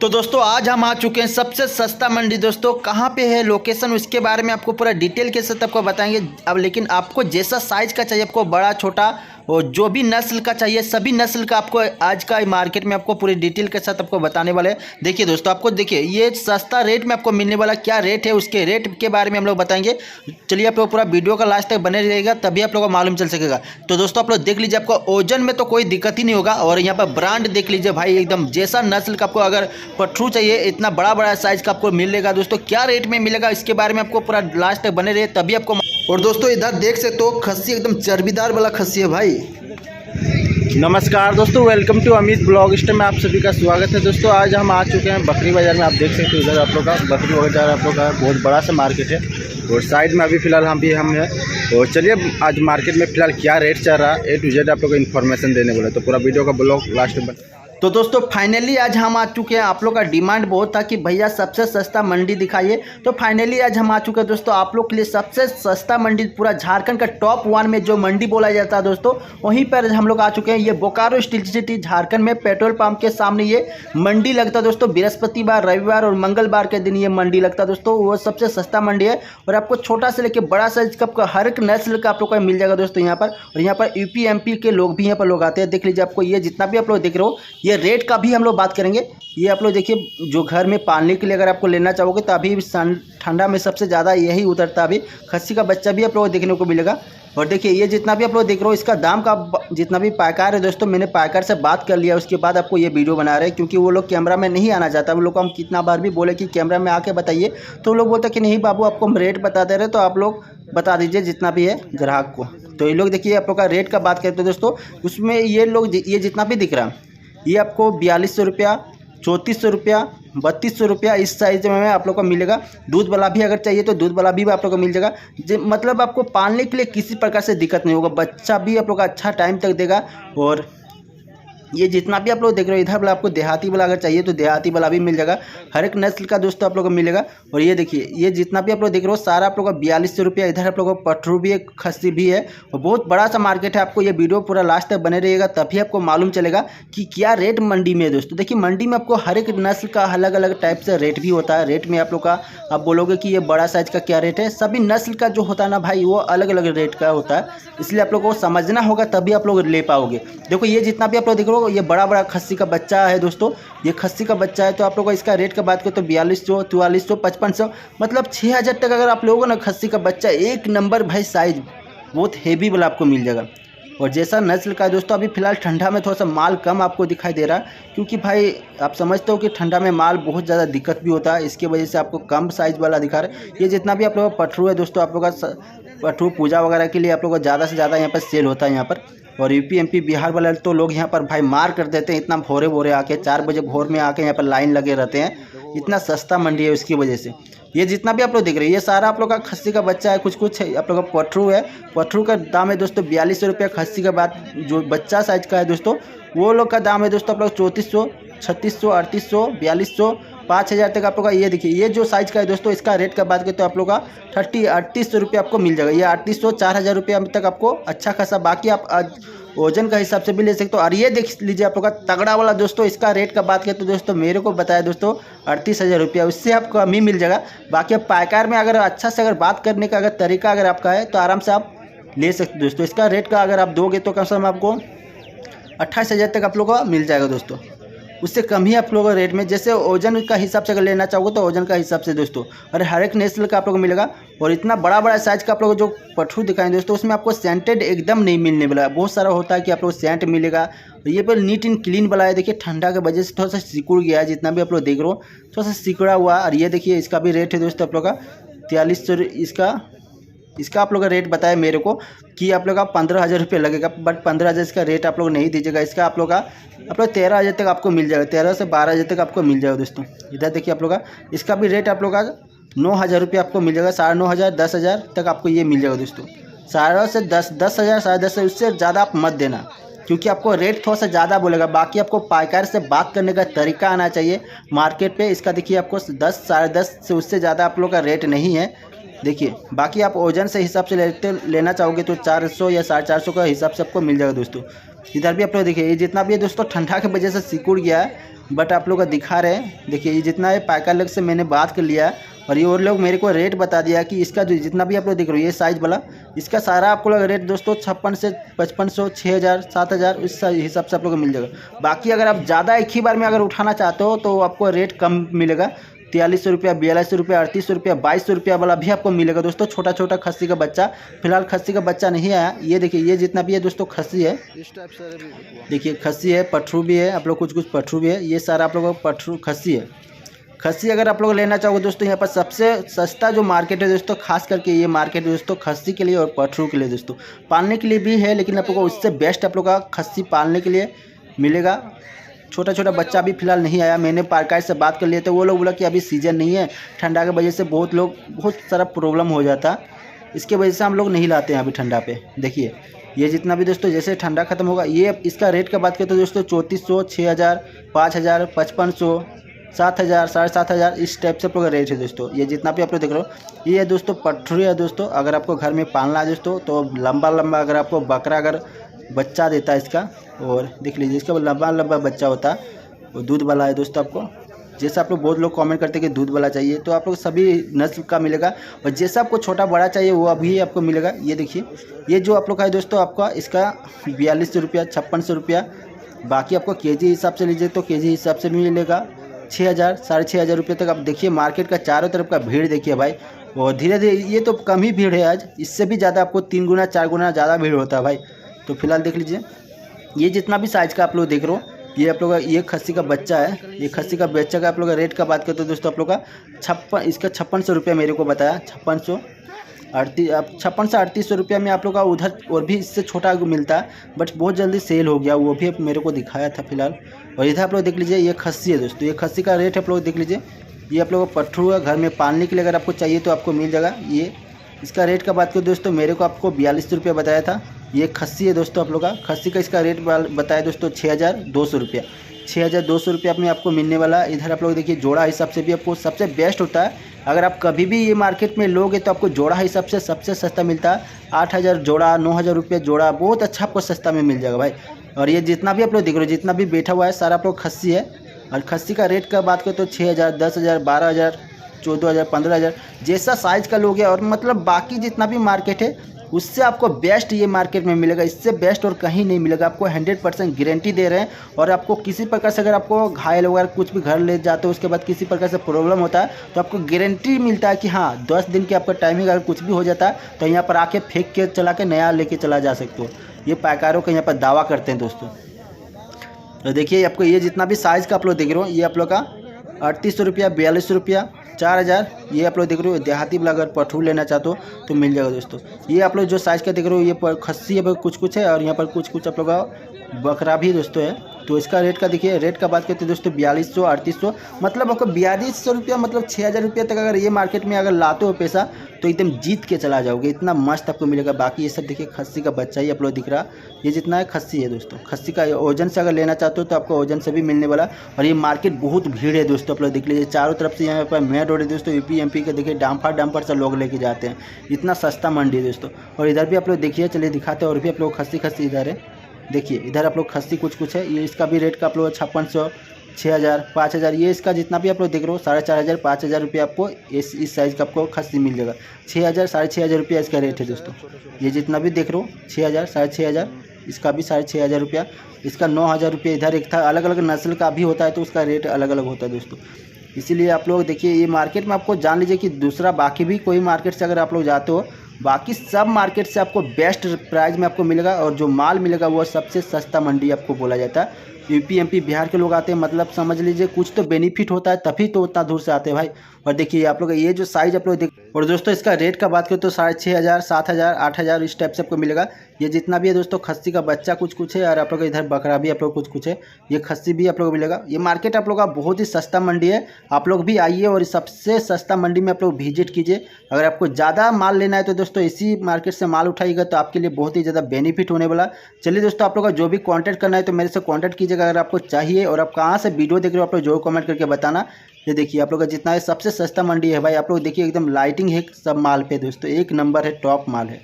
तो दोस्तों आज हम आ चुके हैं सबसे सस्ता मंडी। दोस्तों कहाँ पे है, लोकेशन, उसके बारे में आपको पूरा डिटेल के साथ आपको बताएंगे। अब लेकिन आपको जैसा साइज़ का चाहिए, आपको बड़ा छोटा और जो भी नस्ल का चाहिए, सभी नस्ल का आपको आज का मार्केट में आपको पूरी डिटेल के साथ आपको बताने वाले हैं। देखिए दोस्तों, आपको देखिए ये सस्ता रेट में आपको मिलने वाला क्या रेट है, उसके रेट के बारे में हम लोग बताएंगे। चलिए आप लोग पूरा वीडियो का लास्ट तक बने रहिएगा, तभी आप लोगों को मालूम चल सकेगा। तो दोस्तों आप लोग देख लीजिए, आपको ओजन में तो कोई दिक्कत ही नहीं होगा। और यहाँ पर ब्रांड देख लीजिए भाई, एकदम जैसा नस्ल का आपको अगर पठरू चाहिए, इतना बड़ा बड़ा साइज का आपको मिलेगा। दोस्तों क्या रेट में मिलेगा, इसके बारे में आपको पूरा लास्ट तक बने रहे, तभी आपको। और दोस्तों इधर देख सकते हो, खस्सी एकदम चर्बीदार वाला खस्सी है भाई। नमस्कार दोस्तों, welcome to Amit blog store में आप सभी का स्वागत है। दोस्तों आज हम आ चुके हैं बकरी बाजार में। आप देख सकते हो इधर आप लोग का बकरी बाजार आप लोग का बहुत बड़ा सा मार्केट है। और साइड में अभी फिलहाल हम हैं। और चलिए आज मार्केट में फिलहाल क्या रेट चल रहा है, A to Z आप लोग को इन्फॉर्मेशन देने वाले, तो पूरा वीडियो का ब्लॉग लास्ट में। तो दोस्तों फाइनली आज हम आ चुके हैं। आप लोग का डिमांड बहुत था कि भैया सबसे सस्ता मंडी दिखाइए, तो फाइनली आज हम आ चुके हैं दोस्तों आप लोग के लिए। सबसे सस्ता मंडी पूरा झारखंड का टॉप 1 में जो मंडी बोला जाता है दोस्तों, वहीं पर हम लोग आ चुके हैं। ये बोकारो स्टील सिटी झारखंड में पेट्रोल पंप के सामने ये मंडी लगता है दोस्तों। बृहस्पतिवार, रविवार और मंगलवार के दिन ये मंडी लगता है दोस्तों। वो सबसे सस्ता मंडी है और आपको छोटा से लेकर बड़ा साइज का हर एक नस्ल का आप लोग को मिल जाएगा दोस्तों यहाँ पर। और यहाँ पर यूपी MP के लोग भी यहाँ पर लोग आते हैं। देख लीजिए, आपको ये जितना भी आप लोग देख रहे हो, ये रेट का भी हम लोग बात करेंगे। ये आप लोग देखिए, जो घर में पालने के लिए अगर आपको लेना चाहोगे तो अभी ठंडा में सबसे ज़्यादा यही उतरता है। अभी खस्सी का बच्चा भी आप लोग देखने को मिलेगा। और देखिए ये जितना भी आप लोग देख रहे हो, इसका दाम का जितना भी पायकार है दोस्तों, मैंने पायकार से बात कर लिया, उसके बाद आपको ये वीडियो बना रहे हैं। क्योंकि वो लोग कैमरा में नहीं आना चाहता। वो लोग को हम कितना बार भी बोले कि कैमरा में आके बताइए, तो वो लोग बोलते कि नहीं बाबू, आपको हम रेट बता दे रहे, तो आप लोग बता दीजिए जितना भी है ग्राहक को। तो ये लोग देखिए आप लोग का रेट का बात करते हैं दोस्तों, उसमें ये लोग ये जितना भी दिख रहा है, ये आपको 4200 रुपया, 3400 रुपया, 3200 रुपया इस साइज में आप लोग को मिलेगा। दूध वाला भी अगर चाहिए तो दूध वाला भी आप लोग को मिल जाएगा। मतलब आपको पालने के लिए किसी प्रकार से दिक्कत नहीं होगा। बच्चा भी आप लोग का अच्छा टाइम तक देगा। और ये जितना भी आप लोग देख रहे हो, इधर वाला आपको देहाती वाला अगर चाहिए तो देहाती वाला भी मिल जाएगा। हर एक नस्ल का दोस्तों आप लोग को मिलेगा। और ये देखिए, ये जितना भी आप लोग देख रहे हो सारा आप लोग का 4200 रुपया। इधर आप लोग को पठरू भी है, खस्सी भी है और बहुत बड़ा सा मार्केट है। आपको ये वीडियो पूरा लास्ट तक बने रहिएगा, तभी आपको मालूम चलेगा कि क्या रेट मंडी में है दोस्तों। देखिए मंडी में आपको हर एक नस्ल का अलग अलग टाइप से रेट भी होता है। रेट में आप लोग का आप बोलोगे कि ये बड़ा साइज का क्या रेट है, सभी नस्ल का जो होता है ना भाई, वो अलग अलग रेट का होता है। इसलिए आप लोग को समझना होगा, तभी आप लोग ले पाओगे। देखो ये जितना भी आप लोग देख रहे हो, ये बड़ा बड़ा खस्सी का बच्चा है दोस्तों। ये खस्सी का बच्चा है, तो आप लोगों को इसका रेट का बात करें तो 4200, 4400, 5500, मतलब 6000 तक अगर आप लोगों ना खस्सी का बच्चा, एक नंबर भाई साइज बहुत हेवी वाला आपको मिल जाएगा। और जैसा नस्ल का दोस्तों, अभी फिलहाल ठंडा में थोड़ा सा माल कम आपको दिखाई दे रहा है, क्योंकि भाई आप समझते हो कि ठंडा में माल बहुत ज़्यादा दिक्कत भी होता है। इसके वजह से आपको कम साइज़ वाला दिखा रहा है। ये जितना भी आप लोगों का पठरू है दोस्तों, आप लोग का पठरू पूजा वगैरह के लिए आप लोग को ज़्यादा से ज़्यादा यहाँ पर सेल होता है यहाँ पर। और यूपी MP बिहार वाले तो लोग यहाँ पर भाई मार कर देते हैं। इतना भोरे भोरे आके 4 बजे भोर में आके यहाँ पर लाइन लगे रहते हैं। इतना सस्ता मंडी है उसकी वजह से। ये जितना भी आप लोग देख रहे हैं, ये सारा आप लोग का खस्सी का बच्चा है। कुछ है आप लोग का पठरू है। पठरू का दाम है दोस्तों 4200 रुपया। खस्सी का बात जो बच्चा साइज का है दोस्तों, वो लोग का दाम है दोस्तों आप लोग 3400, 3600, 3800, 4200, 5000 तक आप लोग का। ये देखिए, ये जो साइज़ का है दोस्तों, इसका रेट का बात करें तो आप लोग का 3800 रुपये आपको मिल जाएगा। ये 3800, 4000 रुपये तक आपको अच्छा खासा। बाकी आप वजन का हिसाब से भी ले सकते हो। और ये देख लीजिए आप लोग का तगड़ा वाला दोस्तों, इसका रेट का बात करें तो दोस्तों मेरे को बताया दोस्तों 38000 रुपया, उससे आपको कम ही मिल जाएगा। बाकी आप पायकार में अगर अच्छा से अगर बात करने का अगर तरीका अगर आपका है, तो आराम से आप ले सकते हो दोस्तों। इसका रेट का अगर आप दोगे तो कम से कम आपको 28000 तक आप लोग को मिल जाएगा दोस्तों। उससे कम ही आप लोगों को रेट में, जैसे ओजन का हिसाब से अगर लेना चाहोगे तो ओजन का हिसाब से दोस्तों। और हर एक नस्ल का आप लोगों को मिलेगा। और इतना बड़ा बड़ा साइज का आप लोग जो पठरू दिखाएंगे दोस्तों, उसमें आपको सेंटेड एकदम नहीं मिलने वाला है। बहुत सारा होता है कि आप लोग सेंट मिलेगा। ये पर नीट एंड क्लीन वाला है। देखिए ठंडा की वजह से थोड़ा सा सिकुड़ गया है, जितना भी आप लोग देख रहे हो थोड़ा सा सिकुड़ा हुआ। और ये देखिए, इसका भी रेट है दोस्तों आप लोग का 4300। इसका आप लोग का रेट बताया मेरे को कि आप लोग का 15000 रुपये लगेगा, बट 15000 इसका रेट आप लोग नहीं दीजिएगा। इसका आप लोग 13000 तक आपको मिल जाएगा। 13 से 12000 तक आपको मिल जाएगा दोस्तों। इधर देखिए आप लोग का, इसका भी रेट आप लोग का 9000 रुपये आपको मिल जाएगा। 9500, 10000 तक आपको ये मिल जाएगा दोस्तों। 10,500 से 10,000, 10,500 उससे ज़्यादा आप मत देना, क्योंकि आपको रेट थोड़ा सा ज़्यादा बोलेगा। बाकी आपको पायकार से बात करने का तरीका आना चाहिए मार्केट पे। इसका देखिए आपको 10, 10.5 से उससे ज़्यादा आप लोग का रेट नहीं है। देखिए बाकी आप ओजन से हिसाब से लेना चाहोगे तो 400 या 450 का हिसाब से आपको मिल जाएगा दोस्तों। इधर भी आप लोग देखिए, ये जितना भी है दोस्तों ठंडा की वजह से सिकुड़ गया है, बट आप लोग का दिखा रहे हैं। देखिए ये जितना है पाइका लोग से मैंने बात कर लिया है और ये और लोग मेरे को रेट बता दिया कि इसका जो जितना भी आप लोग देख रहे हो ये साइज़ वाला, इसका सारा आपको लोग रेट दोस्तों 56 से 5500, 6000, 7000 इस हिसाब से आप लोग को मिल जाएगा। बाकी अगर आप ज़्यादा एक ही बार में अगर उठाना चाहते हो तो आपको रेट कम मिलेगा, 4300 रुपया, 4200 रुपया, 3800 रुपया, 2200 रुपया वाला भी आपको मिलेगा दोस्तों। छोटा छोटा खस्सी का बच्चा, फिलहाल खस्सी का बच्चा नहीं आया। ये देखिए ये जितना भी है दोस्तों खस्सी है, इस टाइप से देखिए खस्सी है, पठरू भी है, आप लोग कुछ कुछ पठरू भी है। ये सारा आप लोगों को पठरू खस्सी है। खस्सी अगर आप लोग लेना चाहोगे दोस्तों, यहाँ पर सबसे सस्ता जो मार्केट है दोस्तों, खास करके ये मार्केट है दोस्तों खस्सी के लिए और पठरू के लिए दोस्तों। पालने के लिए भी है, लेकिन आप लोग को उससे बेस्ट आप लोग का खस्सी पालने के लिए मिलेगा। छोटा छोटा बच्चा अभी फिलहाल नहीं आया। मैंने पारकाई से बात कर लिए थे, वो लोग बोला कि अभी सीज़न नहीं है, ठंडा की वजह से बहुत सारा प्रॉब्लम हो जाता, इसके वजह से हम लोग नहीं लाते हैं अभी ठंडा पे। देखिए ये जितना भी दोस्तों जैसे ठंडा खत्म होगा, ये इसका रेट का बात करें तो दोस्तों 3400, 6000, 5000, 5500, 7000, 7500 इस टाइप से आपका रेट है दोस्तों। ये जितना भी आप लोग देख रहे हो ये है दोस्तों पठरू है दोस्तों। अगर आपको घर में पालना है दोस्तों तो लंबा लंबा अगर आपको बकरा अगर बच्चा देता है इसका, और देख लीजिए इसका लंबा लंबा बच्चा होता है, वो दूध वाला है दोस्तों। आपको जैसे आप लोग बहुत लोग कमेंट करते हैं कि दूध वाला चाहिए, तो आप लोग सभी नस्ल का मिलेगा, और जैसा आपको छोटा बड़ा चाहिए वो अभी आपको मिलेगा। ये देखिए ये जो आप लोग का है दोस्तों, आपका इसका 4200 रुपया, 5600 रुपया। बाकी आपको केजी हिसाब से लीजिए तो केजी हिसाब से भी मिलेगा 6000, 6500 रुपये तक। आप देखिए मार्केट का चारों तरफ का भीड़ देखिए भाई, और धीरे धीरे ये तो कम ही भीड़ है आज, इससे भी ज़्यादा आपको 3 गुना 4 गुना ज़्यादा भीड़ होता है भाई। तो फिलहाल देख लीजिए ये जितना भी साइज़ का आप लोग देख रहे हो, ये आप लोग का ये खस्सी का बच्चा है। ये खस्सी का बच्चा का आप लोग का रेट का बात करते हो दोस्तों, आप लोग का 5600 रुपया मेरे को बताया, 5600 से 3800 रुपया में आप लोग का उधर और भी इससे छोटा मिलता है, बट बहुत जल्दी सेल हो गया, वो भी मेरे को दिखाया था फिलहाल। और इधर आप लोग देख लीजिए ये खस्सी है दोस्तों, ये खस्सी का रेट आप लोग देख लीजिए। ये आप लोग का पठरू है, घर में पालने के लिए अगर आपको चाहिए तो आपको मिल जाएगा। ये इसका रेट का बात करें दोस्तों, मेरे को आपको 4200 रुपया बताया था। ये खस्सी है दोस्तों आप लोग का, खस्सी का इसका रेट बताया दोस्तों 6200 रुपया, 6200 रुपया में आपको मिलने वाला। इधर आप लोग देखिए जोड़ा हिसाब से भी आपको सबसे बेस्ट होता है। अगर आप कभी भी ये मार्केट में लोगे तो आपको जोड़ा हिसाब से सबसे सस्ता मिलता है, 8000 जोड़ा, 9000 रुपये जोड़ा, बहुत अच्छा आपको सस्ता में मिल जाएगा भाई। और ये जितना भी आप लोग देख रहे हो, जितना भी बैठा हुआ है सारा आप लोग खस्सी है। और खस्सी का रेट का बात करें तो 6000, 10000, 12000, 14000, 15000 जैसा साइज़ का लोगे। और मतलब बाकी जितना भी मार्केट है उससे आपको बेस्ट ये मार्केट में मिलेगा, इससे बेस्ट और कहीं नहीं मिलेगा। आपको 100% गारंटी दे रहे हैं। और आपको किसी प्रकार से अगर आपको घायल वगैरह कुछ भी घर ले जाते हो, उसके बाद किसी प्रकार से प्रॉब्लम होता है तो आपको गारंटी मिलता है कि हाँ 10 दिन की आपका टाइमिंग, अगर कुछ भी हो जाता है तो यहाँ पर आके फेंक के चला के नया लेके चला जा सकते हो। ये पायकारों का यहाँ पर दावा करते हैं दोस्तों। तो देखिए आपको ये जितना भी साइज़ का आप लोग देख रहे हो, ये आप लोग का 3800 रुपया, 4200 रुपया, 4000। ये आप लोग देख रहे हो देहाती वाला, अगर पठरू लेना चाहते हो तो मिल जाएगा दोस्तों। ये आप लोग जो साइज़ का देख रहे हो ये खस्सी है कुछ कुछ है, और यहाँ पर कुछ कुछ आप लोग का बकरा भी दोस्तों है। तो इसका रेट का देखिए, रेट का बात करते हैं दोस्तों 4200, 3800, मतलब आपको 4200 रुपया, मतलब 6000 रुपये तक अगर ये मार्केट में अगर लाते हो पैसा तो एकदम जीत के चला जाओगे, इतना मस्त आपको मिलेगा। बाकी ये सब देखिए खस्सी का बच्चा ही आप लोग दिख रहा, ये जितना है खस्सी है दोस्तों। खस्सी का ओजन से अगर लेना चाहते हो तो आपको ओजन से भी मिलने वाला। और ये मार्केट बहुत भीड़ है दोस्तों, आप लोग देख लीजिए चारों तरफ से। यहाँ पर मेन रोड है दोस्तों, यूपी एमपी के देखिए डंपर से लोग लेके जाते हैं, इतना सस्ता मंडी है दोस्तों। और इधर भी आप लोग देखिए, चलिए दिखाते हैं और भी आप लोग खस्सी इधर है। देखिए इधर आप लोग खस्सी कुछ है, ये इसका भी रेट का आप लोग 5600, 6000, 5000। ये इसका जितना भी आप लोग देख रहे हो 4500, 5000 रुपये आपको इस साइज़ का आपको खस्सी मिल जाएगा। 6000, 6500 रुपया इसका रेट है दोस्तों। ये जितना भी देख रहे हो 6000, 6500, इसका भी 6500 रुपया। इसका 9000 रुपये इधर एक था। अलग अलग नस्ल का भी होता है तो उसका रेट अलग अलग होता है दोस्तों। इसीलिए आप लोग देखिए ये मार्केट में आपको जान लीजिए कि दूसरा बाकी भी कोई मार्केट से अगर आप लोग जाते हो, बाकी सब मार्केट से आपको बेस्ट प्राइस में आपको मिलेगा। और जो माल मिलेगा वो सबसे सस्ता मंडी आपको बोला जाता है। यूपी एमपी बिहार के लोग आते हैं, मतलब समझ लीजिए कुछ तो बेनिफिट होता है, तभी तो उतना दूर से आते हैं भाई। और देखिए आप लोग ये जो साइज़ आप लोग देख, और दोस्तों इसका रेट का बात करें तो 6500, 7000, 8000 इस टाइप से आपको मिलेगा। ये जितना भी है दोस्तों खस्सी का बच्चा कुछ है, और आप लोग इधर बकरा भी आप लोग कुछ है, ये खस्सी भी आप लोग मिलेगा। ये मार्केट आप लोग का बहुत ही सस्ता मंडी है, आप लोग भी आइए और सबसे सस्ता मंडी में आप लोग विजिट कीजिए। अगर आपको ज़्यादा माल लेना है तो दोस्तों इसी मार्केट से माल उठाइएगा तो आपके लिए बहुत ही ज़्यादा बेनिफिट होने वाला। चलिए दोस्तों आप लोग का जो भी कॉन्टैक्ट करना है तो मेरे से कॉन्टैक्ट कीजिएगा अगर आपको चाहिए। और आप कहाँ से वीडियो देख रहे हो आप लोग जो कमेंट करके बताना। ये देखिए आप लोग का जितना है सबसे सस्ता मंडी है भाई, आप लोग देखिए एकदम लाइटिंग है सब माल पे दोस्तों, एक नंबर है, टॉप माल है।